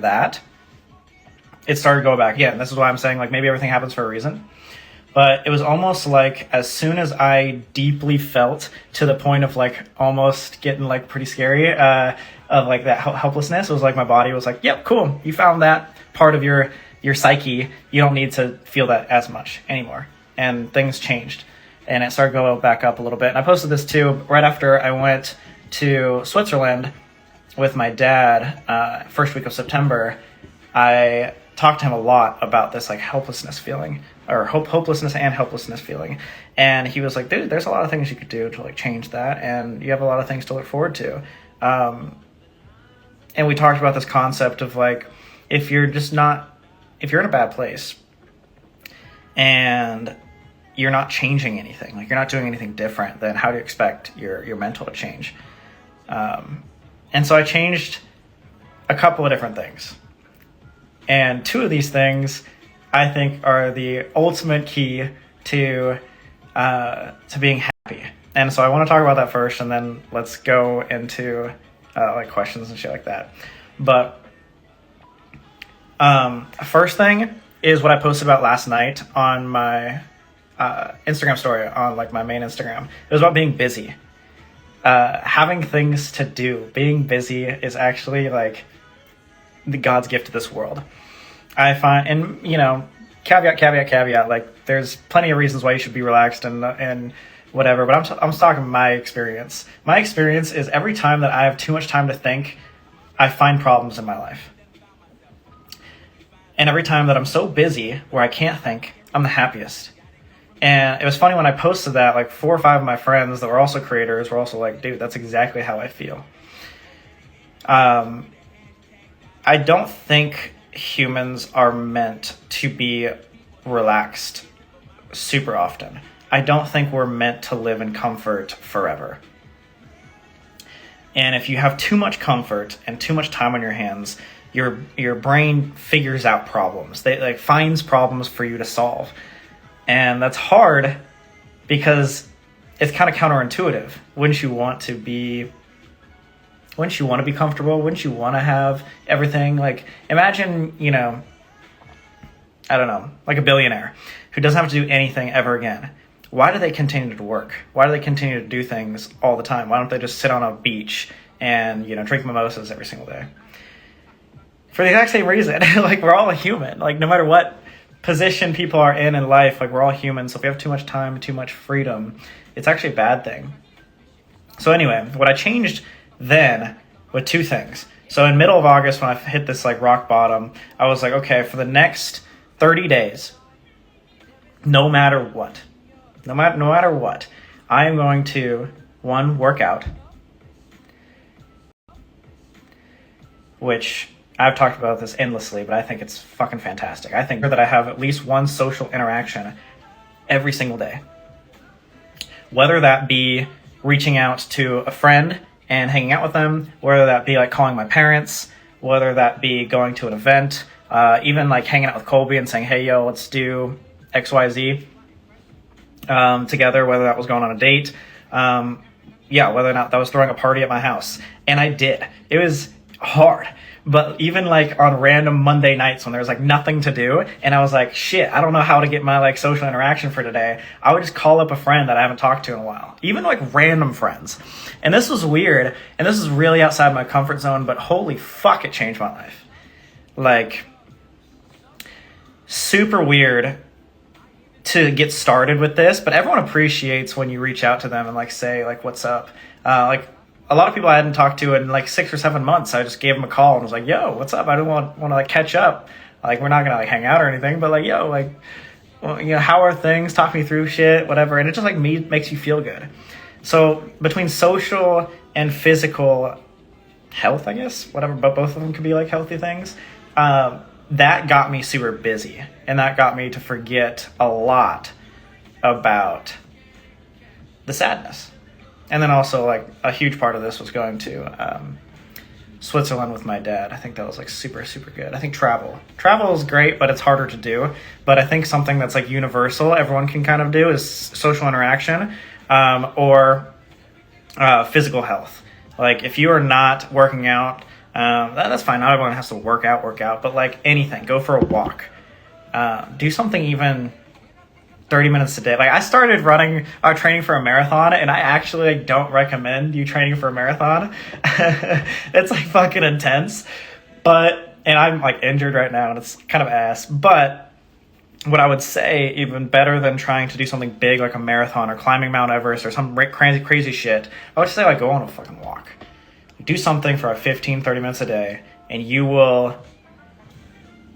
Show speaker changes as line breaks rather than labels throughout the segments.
that, it started to go back again. This is why I'm saying, like, maybe everything happens for a reason. But it was almost like as soon as I deeply felt to the point of like almost getting like pretty scary of like that helplessness, it was like my body was like, yep, cool. You found that part of your psyche. You don't need to feel that as much anymore. And things changed. And it started going back up a little bit. And I posted this too right after I went to Switzerland with my dad, first week of September. I talked to him a lot about this like helplessness feeling, or hopelessness and helplessness feeling. And he was like, dude, there's a lot of things you could do to like change that, and you have a lot of things to look forward to. And we talked about this concept of like, if you're in a bad place and you're not changing anything, like you're not doing anything different, then how do you expect your mental to change? And so I changed a couple of different things. And two of these things I think are the ultimate key to being happy. And so I want to talk about that first, and then let's go into like questions and shit like that. But first thing is what I posted about last night on my Instagram story, on like my main Instagram. It was about being busy. Having things to do. Being busy is actually like the God's gift to this world. I find, and you know, caveat, like there's plenty of reasons why you should be relaxed and whatever, but I'm talking my experience. My experience is every time that I have too much time to think, I find problems in my life. And every time that I'm so busy where I can't think, I'm the happiest. And it was funny when I posted that, like 4 or 5 of my friends that were also creators were also like, dude, that's exactly how I feel. I don't think humans are meant to be relaxed super often. I don't think we're meant to live in comfort forever. And if you have too much comfort and too much time on your hands, your brain figures out problems. They like finds problems for you to solve. And that's hard because it's kind of counterintuitive. Wouldn't you want to be comfortable? Wouldn't you want to have everything? Like, imagine, you know, I don't know, like a billionaire who doesn't have to do anything ever again. Why do they continue to work? Why do they continue to do things all the time? Why don't they just sit on a beach and, you know, drink mimosas every single day? For the exact same reason. Like, we're all human. Like, no matter what position people are in life, like, we're all human. So if we have too much time, too much freedom, it's actually a bad thing. So anyway, what I changed then with 2 things. So in middle of August, when I hit this like rock bottom, I was like, okay, for the next 30 days, no matter what, I am going to, 1, work out, which I've talked about this endlessly, but I think it's fucking fantastic. I think that I have at least 1 social interaction every single day, whether that be reaching out to a friend and hanging out with them, whether that be like calling my parents, whether that be going to an event, even like hanging out with Colby and saying, hey, yo, let's do XYZ together, whether that was going on a date, whether or not that was throwing a party at my house. And I did. It was hard. But even like on random Monday nights when there was like nothing to do and I was like, shit, I don't know how to get my like social interaction for today, I would just call up a friend that I haven't talked to in a while, even like random friends. And this was weird, and this is really outside my comfort zone, but holy fuck, it changed my life. Like, super weird to get started with this, but everyone appreciates when you reach out to them and like say like, what's up? Like, a lot of people I hadn't talked to in like 6 or 7 months. I just gave them a call and was like, yo, what's up? I don't want to like catch up. Like, we're not going to like hang out or anything, but like, yo, like, well, you know, how are things? Talk me through shit, whatever. And it just like makes you feel good. So between social and physical health, I guess, whatever, but both of them could be like healthy things. That got me super busy, and that got me to forget a lot about the sadness. And then also, like, a huge part of this was going to Switzerland with my dad. I think that was, like, super, super good. I think travel is great, but it's harder to do. But I think something that's, like, universal, everyone can kind of do, is social interaction or physical health. Like, if you are not working out That's fine. Not everyone has to work out, but like anything, go for a walk. Do something even 30 minutes a day. Like I started running or training for a marathon, and I actually don't recommend you training for a marathon. It's like fucking intense. And I'm like injured right now and it's kind of ass. But what I would say, even better than trying to do something big like a marathon or climbing Mount Everest or some crazy shit, I would say like go on a fucking walk. Do something for 15, 30 minutes a day, and you will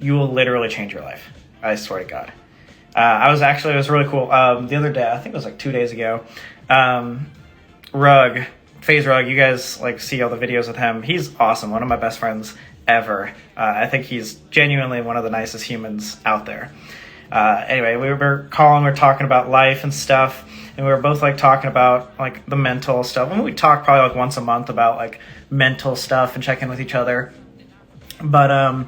literally change your life. I swear to God. It was really cool. The other day, I think it was like 2 days ago, FaZe Rug, you guys like see all the videos with him. He's awesome. One of my best friends ever. I think he's genuinely one of the nicest humans out there. Anyway, we were talking about life and stuff, and we were both like talking about like the mental stuff. And we talk probably like once a month about like mental stuff and check in with each other. But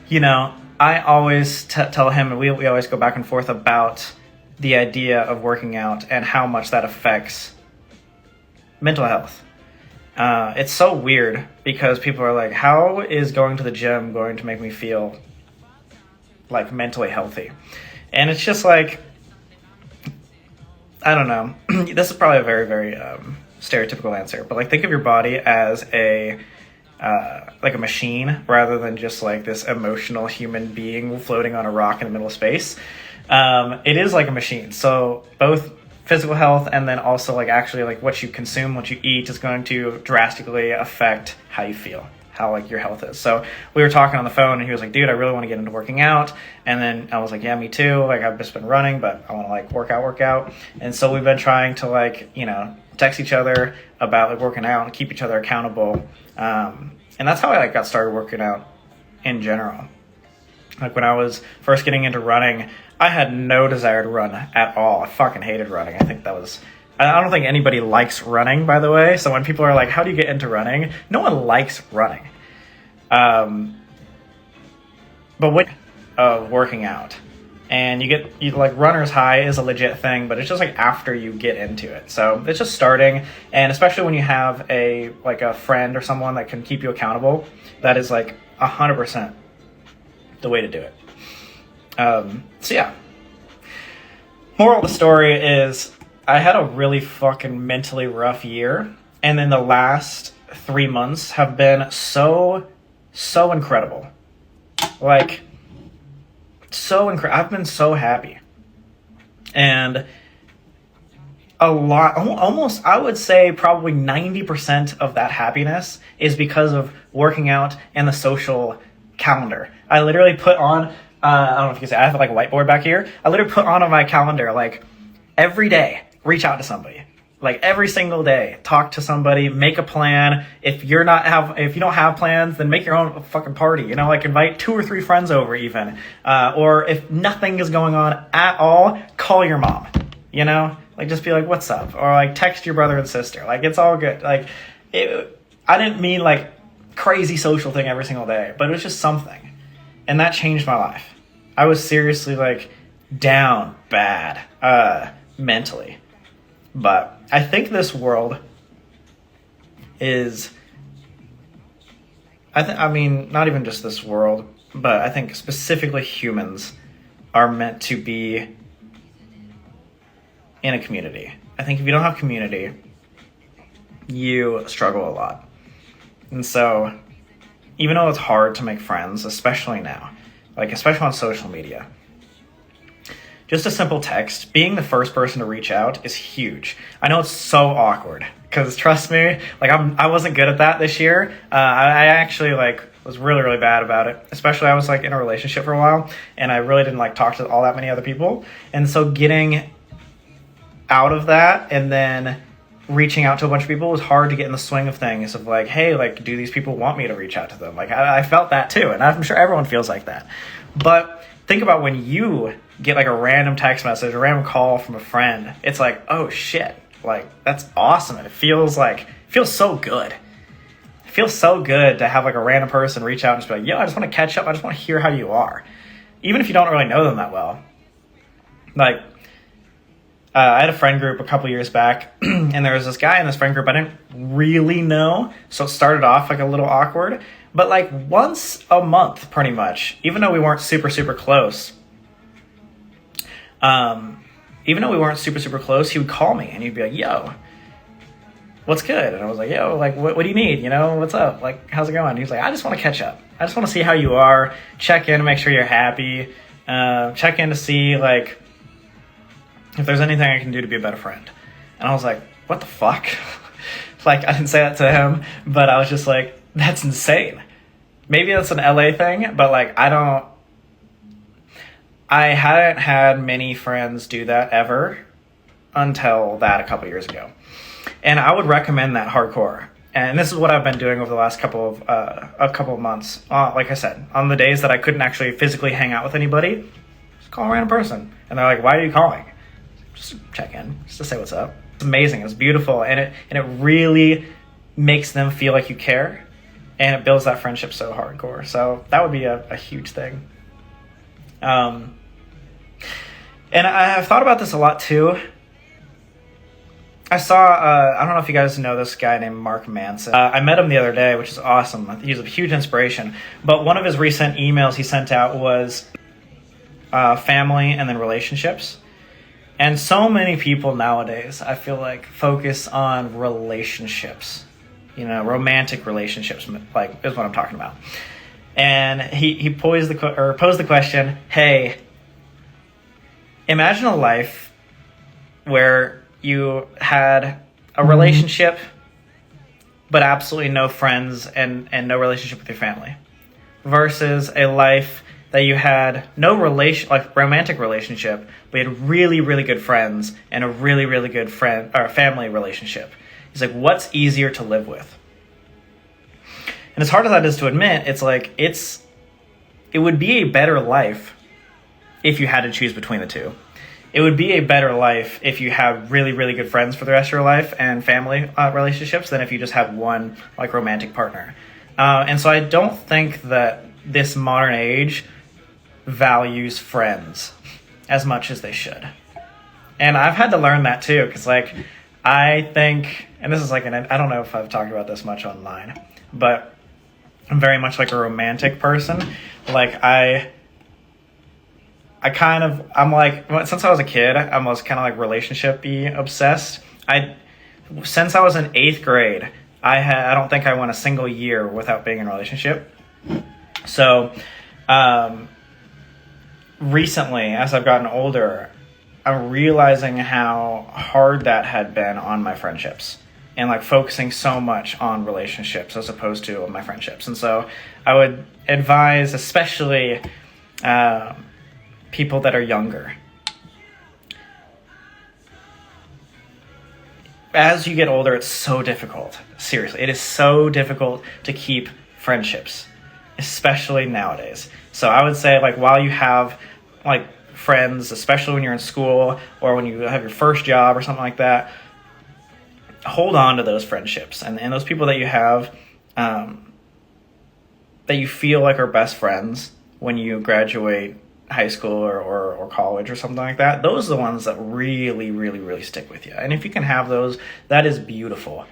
you know, I always tell him, and we always go back and forth about the idea of working out and how much that affects mental health. It's so weird because people are like, how is going to the gym going to make me feel like mentally healthy? And it's just like, I don't know. This is probably a very, very stereotypical answer, but like think of your body as like a machine rather than just like this emotional human being floating on a rock in the middle of space. It is like a machine. So both physical health and then also like actually like what you consume, what you eat is going to drastically affect how you feel, how like your health is. So we were talking on the phone and he was like, dude, I really want to get into working out. And then I was like, yeah, me too. Like I've just been running, but I want to like work out. And so we've been trying to like, you know, text each other about like working out and keep each other accountable. And that's how I like got started working out in general. Like when I was first getting into running, I had no desire to run at all. I fucking hated running. I don't think anybody likes running, by the way. So when people are like, how do you get into running? No one likes running. But working out. And you like runner's high is a legit thing, but it's just like after you get into it. So it's just starting. And especially when you have a friend or someone that can keep you accountable, that is like 100% the way to do it. So yeah, moral of the story is I had a really fucking mentally rough year, and then the last 3 months have been so incredible. Like I've been so happy, and a lot, almost I would say probably 90% of that happiness is because of working out and the social calendar. I literally put on I don't know if you can see, I have like a whiteboard back here. I literally put on my calendar, like every day, reach out to somebody. Like every single day, talk to somebody, make a plan. If you don't have plans, then make your own fucking party. You know, like invite 2 or 3 friends over even. Or if nothing is going on at all, call your mom. You know, like just be like, what's up? Or like text your brother and sister. Like it's all good. Like I didn't mean like crazy social thing every single day, but it was just something. And that changed my life. I was seriously like down bad mentally. But I think this world is, not even just this world, but I think specifically humans are meant to be in a community. I think if you don't have community, you struggle a lot. And so even though it's hard to make friends, especially now, like especially on social media, just a simple text, being the first person to reach out is huge. I know it's so awkward because trust me, like I wasn't good at that this year. I actually was really, really bad about it. Especially I was in a relationship for a while and I really didn't talk to all that many other people. And so getting out of that and then reaching out to a bunch of people was hard to get in the swing of things of hey, do these people want me to reach out to them? I felt that too. And I'm sure everyone feels like that. But think about when you get a random text message, a random call from a friend. It's oh shit, that's awesome. And it feels so good. It feels so good to have a random person reach out and just be yo, I just want to catch up. I just want to hear how you are. Even if you don't really know them that well. I had a friend group a couple years back, and there was this guy in this friend group I didn't really know, so it started off like a little awkward. But like once a month, pretty much, even though we weren't super close, he would call me and he'd be like, "Yo, what's good?" And I was like, "Yo, like, what do you need? You know, what's up? Like, how's it going?" He's like, "I just want to catch up. I just want to see how you are, check in to make sure you're happy, check in to see like if there's anything I can do to be a better friend." And I was like, "What the fuck?" Like, I didn't say that to him, but I was just like, that's insane. Maybe that's an LA thing, but like, I hadn't had many friends do that ever until that a couple years ago. And I would recommend that hardcore. And this is what I've been doing over the last couple of months. Like I said, on the days that I couldn't actually physically hang out with anybody, just call a random person. And they're like, "Why are you calling?" Just to check in, just to say what's up. It's amazing. It's beautiful. And it really makes them feel like you care. And it builds that friendship so hardcore. So that would be a huge thing. And I've thought about this a lot too. I saw, I don't know if you guys know this guy named Mark Manson. I met him the other day, which is awesome. He's a huge inspiration. But one of his recent emails he sent out was family and then relationships. And so many people nowadays, I feel like, focus on relationships. You know, romantic relationships, like, is what I'm talking about. And he posed the question, hey, imagine a life where you had a relationship but absolutely no friends and no relationship with your family, versus a life that you had no romantic relationship, but you had really good friends and a really good friend or family relationship. He's like, what's easier to live with? And as hard as that is to admit, it's like it would be a better life if you had to choose between the two. It would be a better life if you had really good friends for the rest of your life and family relationships than if you just had one like romantic partner. And so I don't think that this modern age values friends as much as they should. And I've had to learn that too, because like I think, and this is like I don't know if I've talked about this much online, but I'm very much like a romantic person. Like I'm like, since I was a kid, I was kind of like relationship-y obsessed. Since I was in 8th grade, I don't think I went a single year without being in a relationship. So, recently, as I've gotten older, I'm realizing how hard that had been on my friendships and like focusing so much on relationships as opposed to my friendships. And so I would advise, especially people that are younger, as you get older, it's so difficult. Seriously, it is so difficult to keep friendships, especially nowadays. So I would say, like, while you have like friends, especially when you're in school or when you have your first job or something like that, hold on to those friendships and those people that you have that you feel like are best friends when you graduate high school or college or something like that. Those are the ones that really stick with you. And if you can have those, that is beautiful.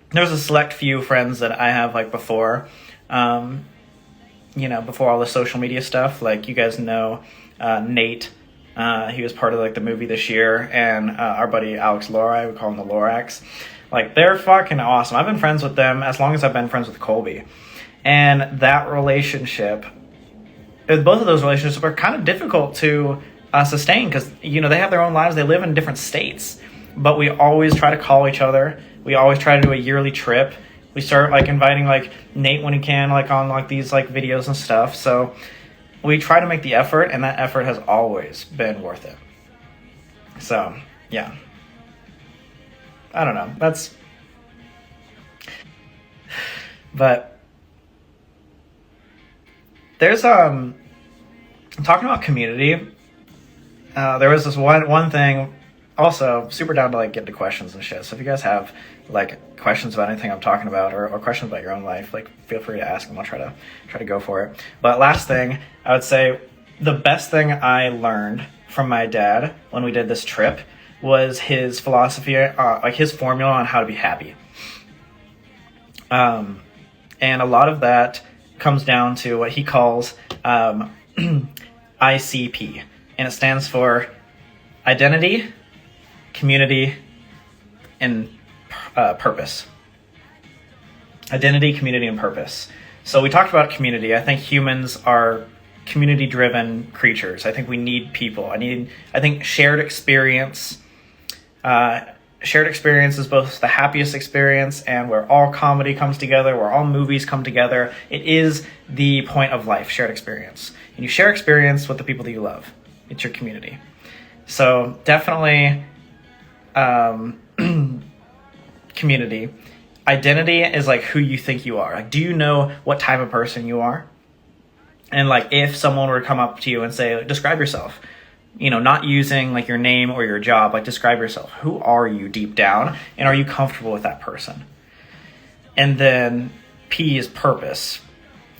There's a select few friends that I have like before, before all the social media stuff. Like, you guys know Nate. He was part of like the movie this year, and our buddy Alex Lorai, we call him the Lorax. Like, they're fucking awesome. I've been friends with them as long as I've been friends with Colby. And that relationship, both of those relationships are kind of difficult to sustain because, they have their own lives. They live in different states. But we always try to call each other. We always try to do a yearly trip. We start like inviting like Nate when he can, like on like these like videos and stuff. So we try to make the effort, and that effort has always been worth it. So, yeah. I don't know. But there's talking about community. There was this one thing. Also, super down to like get to questions and shit. So if you guys have like questions about anything I'm talking about or questions about your own life, like feel free to ask them. I'll try to go for it. But last thing, I would say the best thing I learned from my dad when we did this trip was his philosophy, like his formula on how to be happy. And a lot of that comes down to what he calls ICP, and it stands for identity, community, and purpose. Identity, community, and purpose. So we talked about community. I think humans are community-driven creatures. I think we need people. I think shared experience. Shared experience is both the happiest experience and where all comedy comes together, where all movies come together. It is the point of life, shared experience. And you share experience with the people that you love. It's your community. So definitely community. Identity is like who you think you are. Like, do you know what type of person you are? And like, if someone were to come up to you and say, describe yourself, not using like your name or your job, like describe yourself. Who are you deep down? And are you comfortable with that person? And then P is purpose.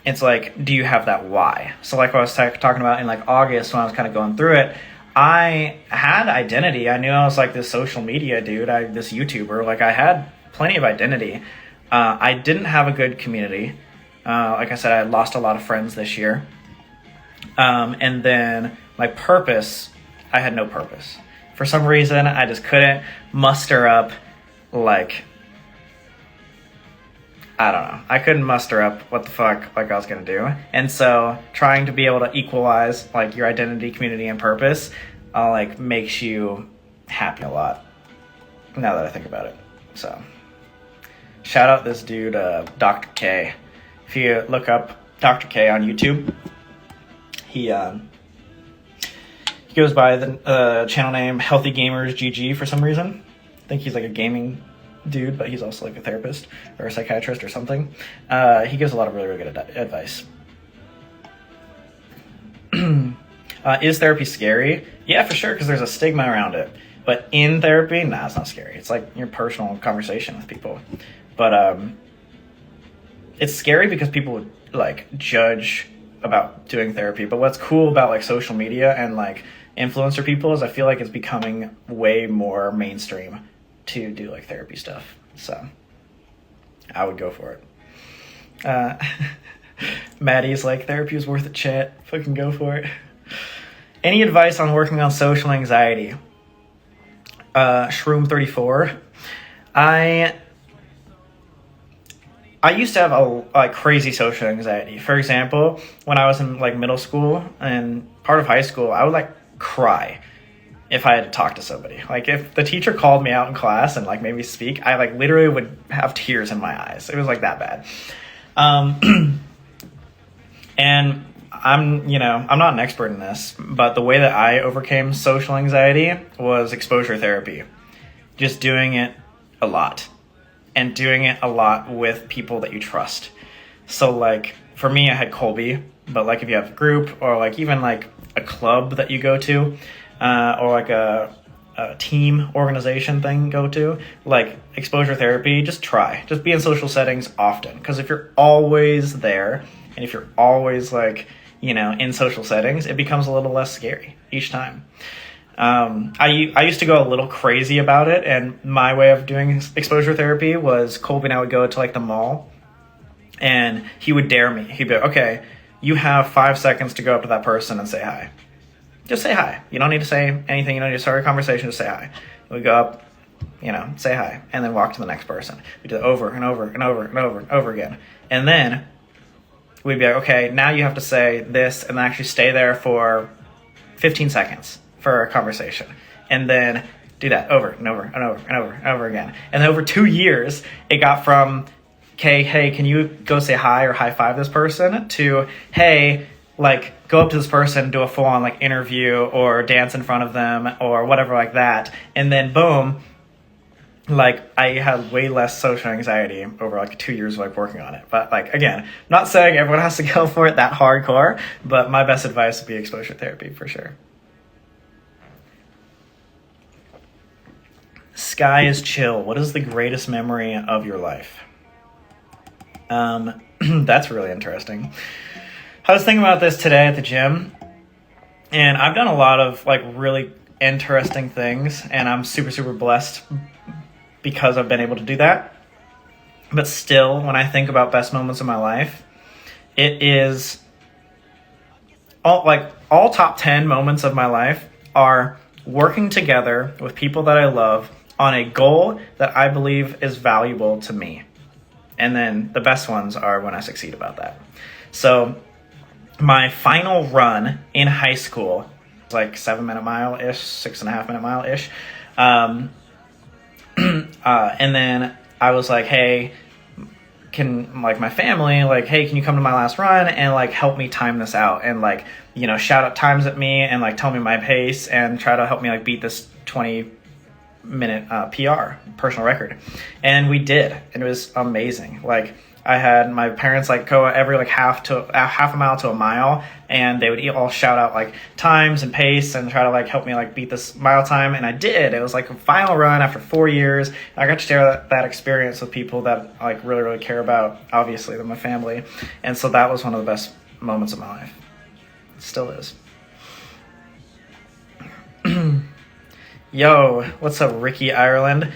It's like, do you have that why? So like I was talking about in like August when I was kind of going through it, I had identity. I knew I was like this social media dude, this YouTuber. Like I had plenty of identity. I didn't have a good community. Like I said, I lost a lot of friends this year. And then my purpose, I had no purpose. For some reason, I just couldn't muster up, like, I don't know. I couldn't muster up what the fuck, like, I was going to do. And so trying to be able to equalize, like, your identity, community, and purpose, like, makes you happy a lot, now that I think about it. So, shout out this dude, Dr. K. If you look up Dr. K on YouTube, he goes by the channel name Healthy Gamers GG for some reason. I think he's like a gaming dude, but he's also like a therapist or a psychiatrist or something. He gives a lot of really, really good advice. Is therapy scary? Yeah, for sure, because there's a stigma around it. But in therapy, nah, it's not scary. It's like your personal conversation with people. But it's scary because people would like judge about doing therapy. But what's cool about like social media and like influencer people is I feel like it's becoming way more mainstream to do like therapy stuff. So I would go for it. Maddie's like, therapy is worth a chat. Fucking go for it. Any advice on working on social anxiety? Shroom34. I used to have a crazy social anxiety. For example, when I was in like middle school and part of high school, I would like cry if I had to talk to somebody. Like if the teacher called me out in class and like made me speak, I like literally would have tears in my eyes. It was like that bad. And I'm not an expert in this, but the way that I overcame social anxiety was exposure therapy. Just doing it a lot. And doing it a lot with people that you trust. So like for me, I had Colby, but like if you have a group or like even like a club that you go to, or like a team organization thing go to, like exposure therapy, just be in social settings often. Because if you're always there and if you're always like, in social settings, it becomes a little less scary each time. I used to go a little crazy about it, and my way of doing exposure therapy was Colby and I would go to like the mall, and he would dare me. He'd be like, okay, you have 5 seconds to go up to that person and say hi. Just say hi. You don't need to say anything. You don't need to start a conversation. Just say hi. We go up, say hi, and then walk to the next person. We do it over and over and over and over and over again. And then we'd be like, okay, now you have to say this and then actually stay there for 15 seconds for a conversation. And then do that over and over and over and over and over again. And then over 2 years, it got from, okay, hey, can you go say hi or high five this person, to, hey, like, go up to this person, do a full-on like interview or dance in front of them or whatever like that. And then boom, like I had way less social anxiety over like 2 years of like working on it. But like, again, not saying everyone has to go for it that hardcore, but my best advice would be exposure therapy for sure. Sky is chill. What is the greatest memory of your life? That's really interesting. I was thinking about this today at the gym, And I've done a lot of like really interesting things, and I'm super, super blessed because I've been able to do that. But still, when I think about best moments of my life, it is all top 10 moments of my life are working together with people that I love on a goal that I believe is valuable to me. And then the best ones are when I succeed about that. So my final run in high school was like 7-minute mile-ish, 6.5-minute mile-ish. And then I was like, hey, can like my family, like, hey, can you come to my last run and like help me time this out and like, you know, shout out times at me and like tell me my pace and try to help me like beat this 20-minute PR personal record. And we did, and it was amazing. Like I had my parents like go every like half a mile to a mile, and they would all shout out like times and pace and try to like help me like beat this mile time. And I did. It was like a final run after 4 years. I got to share that experience with people that like really, really care about, obviously, my family. And so that was one of the best moments of my life. It still is. Yo, what's up, Ricky Ireland?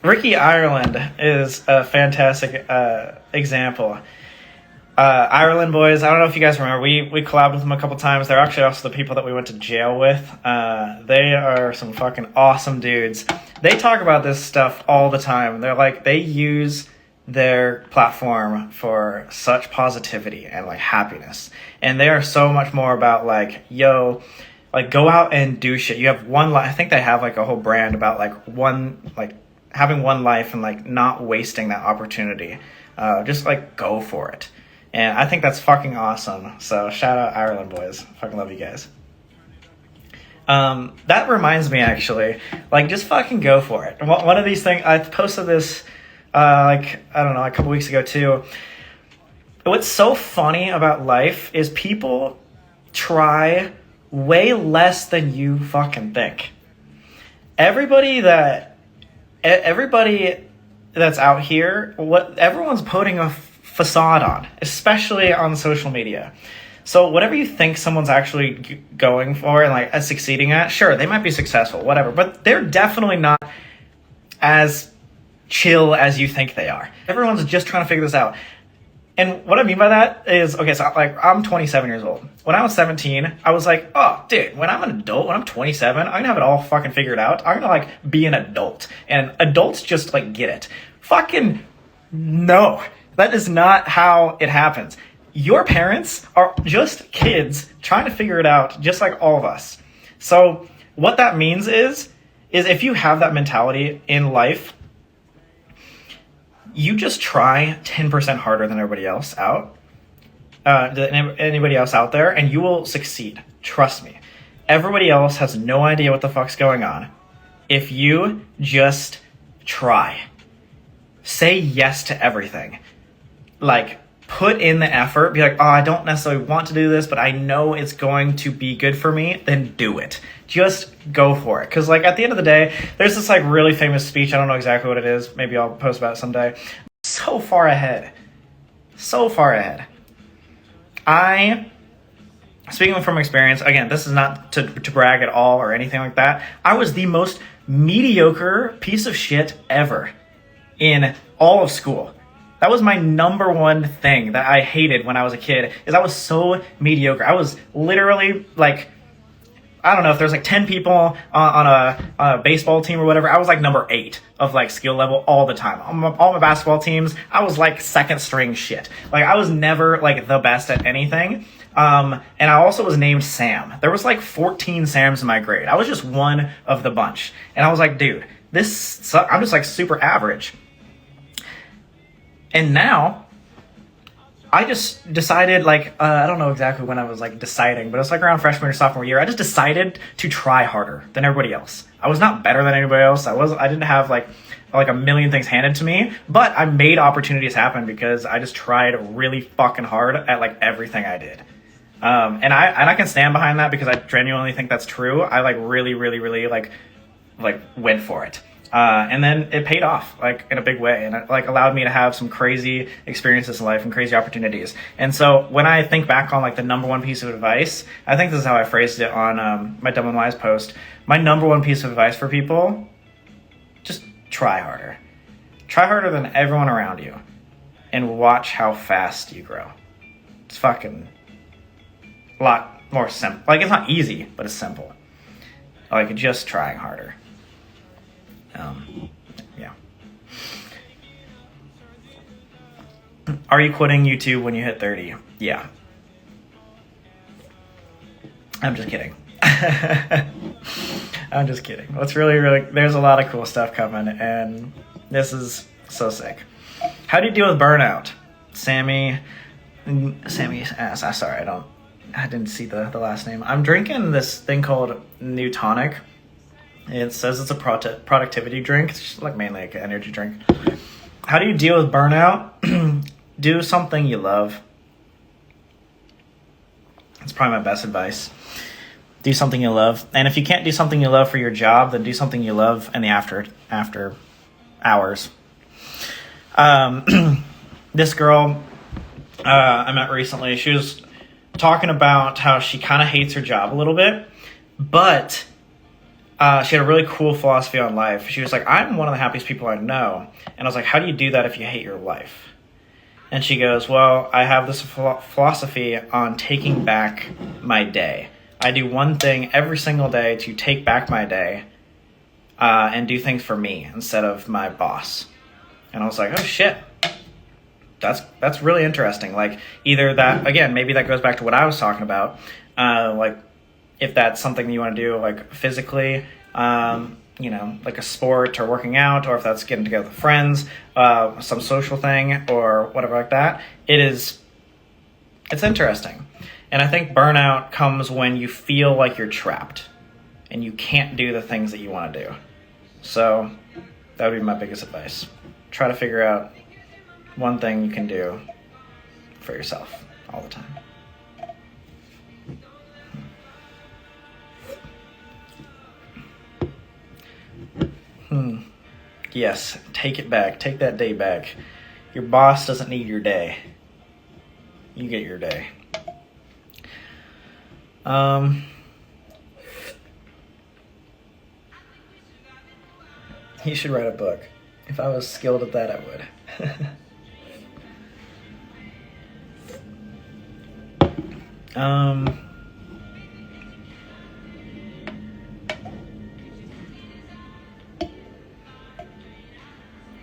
Ricky Ireland is a fantastic example. Ireland boys, I don't know if you guys remember, we collabed with them a couple times. They're actually also the people that we went to jail with. They are some fucking awesome dudes. They talk about this stuff all the time. They're like, they use their platform for such positivity and like happiness. And they are so much more about like, yo, like go out and do shit. You have one life. I think they have like a whole brand about like having one life and like not wasting that opportunity. Just like go for it. And I think that's fucking awesome. So shout out Ireland boys. Fucking love you guys. That reminds me actually, like just fucking go for it. One of these things, I posted this like, I don't know, a couple weeks ago too. What's so funny about life is people try way less than you fucking think. Everybody that's out here, everyone's putting a facade on, especially on social media. So whatever you think someone's actually going for and like succeeding at, sure, they might be successful, whatever, but they're definitely not as chill as you think they are. Everyone's just trying to figure this out. And what I mean by that is, okay, so like I'm 27 years old. When I was 17, I was like, oh, dude, when I'm an adult, when I'm 27, I'm gonna have it all fucking figured out. I'm gonna like be an adult. And adults just like get it. Fucking no. That is not how it happens. Your parents are just kids trying to figure it out just like all of us. So what that means is if you have that mentality in life, you just try 10% harder than everybody else anybody else out there, and you will succeed. Trust me. Everybody else has no idea what the fuck's going on. If you just try, say yes to everything. Like, put in the effort. Be like, oh, I don't necessarily want to do this, but I know it's going to be good for me. Then do it. Just go for it. Because, like, at the end of the day, there's this, like, really famous speech. I don't know exactly what it is. Maybe I'll post about it someday. So far ahead. So far ahead. Speaking from experience, again, this is not to brag at all or anything like that. I was the most mediocre piece of shit ever in all of school. That was my number one thing that I hated when I was a kid, is I was so mediocre. I was literally like, I don't know, if there's like 10 people on a baseball team or whatever, I was like number 8 of like skill level all the time. All my basketball teams, I was like second string shit. Like I was never like the best at anything. And I also was named Sam. There was like 14 Sams in my grade. I was just one of the bunch. And I was like, dude, I'm just like super average. And now, I just decided, like, I don't know exactly when I was, like, deciding, but it was, like, around freshman or sophomore year. I just decided to try harder than everybody else. I was not better than anybody else. I didn't have, like a million things handed to me, but I made opportunities happen because I just tried really fucking hard at, like, everything I did. And I can stand behind that because I genuinely think that's true. I, like, really, really, really, like went for it. And then it paid off like in a big way, and it like allowed me to have some crazy experiences in life and crazy opportunities. And so when I think back on like the number one piece of advice, I think this is how I phrased it on my Dumb and Wise post. My number one piece of advice for people: just try harder. Try harder than everyone around you, and watch how fast you grow. It's fucking a lot more simple. Like, it's not easy, but it's simple. Like, just trying harder. Yeah. Are you quitting YouTube when you hit 30? Yeah. I'm just kidding. I'm just kidding. What's really, there's a lot of cool stuff coming, and this is so sick. How do you deal with burnout? Sammy ass. Sorry, I didn't see the last name. I'm drinking this thing called New Tonic. It says it's a productivity drink. It's just like mainly like an energy drink. How do you deal with burnout? Do something you love. That's probably my best advice. Do something you love. And if you can't do something you love for your job, then do something you love in the after hours. This girl I met recently, she was talking about how she kind of hates her job a little bit, but she had a really cool philosophy on life. She was like, I'm one of the happiest people I know. And I was like, how do you do that if you hate your life? And she goes, well, I have this philosophy on taking back my day. I do one thing every single day to take back my day and do things for me instead of my boss. And I was like, oh shit, that's really interesting. Like, either that, again, maybe that goes back to what I was talking about. Like, if that's something you want to do, like physically, like a sport or working out, or if that's getting together with friends, some social thing or whatever like that, it's interesting. And I think burnout comes when you feel like you're trapped and you can't do the things that you want to do. So that would be my biggest advice. Try to figure out one thing you can do for yourself all the time. Yes, take it back. Take that day back. Your boss doesn't need your day. You get your day. You should write a book. If I was skilled at that, I would.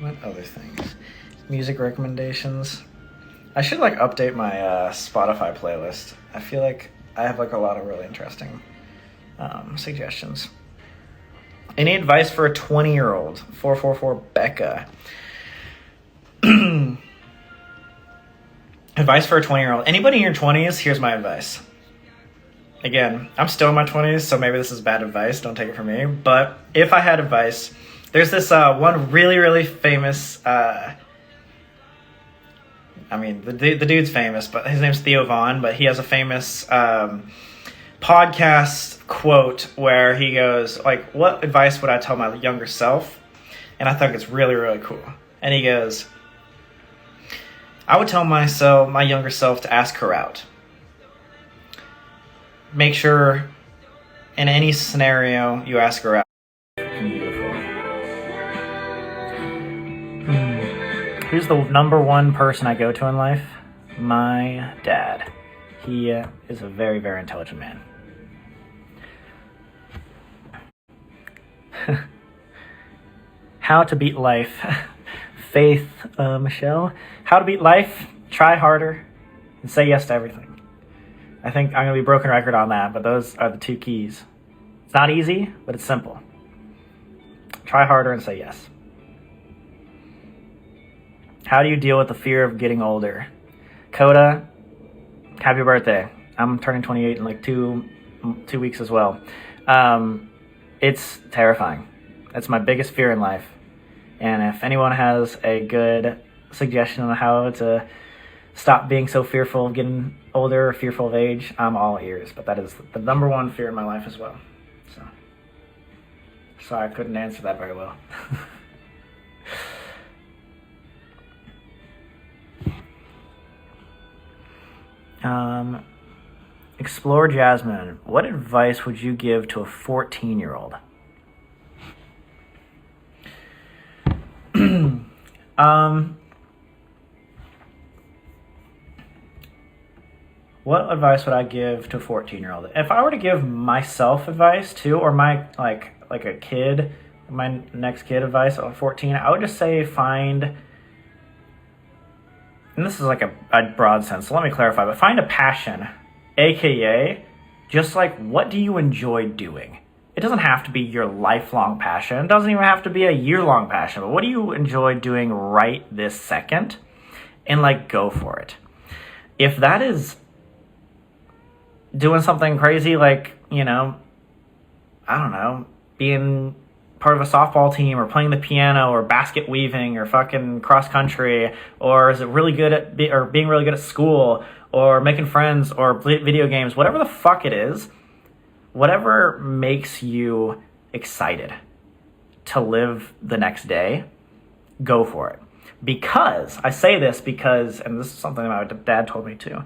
What other things? Music recommendations. I should update my Spotify playlist. I feel like I have a lot of really interesting suggestions. Any advice for a 20-year-old? 444 Becca. Advice for a 20-year-old. Anybody in your 20s, here's my advice. Again, I'm still in my 20s, so maybe this is bad advice. Don't take it from me. But if I had advice, there's this one really, really famous... the dude's famous, but his name's Theo Vaughn, but he has a famous podcast quote where he goes, what advice would I tell my younger self? And I think it's really, really cool. And he goes, I would tell my younger self to ask her out. Make sure in any scenario you ask her out. Beautiful. Who's the number one person I go to in life? My dad. He is a very, very intelligent man. How to beat life. Faith, Michelle. How to beat life. Try harder and say yes to everything. I think I'm going to be broken record on that, but those are the two keys. It's not easy, but it's simple. Try harder and say yes. How do you deal with the fear of getting older? Coda, happy birthday. I'm turning 28 in 2 weeks as well. It's terrifying. That's my biggest fear in life. And if anyone has a good suggestion on how to stop being so fearful of getting older or fearful of age, I'm all ears. But that is the number one fear in my life as well. Sorry, I couldn't answer that very well. Explore Jasmine. What advice would you give to a 14-year-old? What advice would I give to a 14-year-old? If I were to give myself advice too, or my like a kid, my next kid advice at 14, I would just say find, and this is like a broad sense, so let me clarify, but find a passion, aka just like, what do you enjoy doing? It doesn't have to be your lifelong passion. It doesn't even have to be a year-long passion, but what do you enjoy doing right this second? And like, go for it. If that is doing something crazy like, I don't know, being part of a softball team or playing the piano or basket weaving or fucking cross country, or is it really good at being really good at school or making friends or video games, whatever the fuck it is, whatever makes you excited to live the next day, go for it. Because I say this because, and this is something that my dad told me too,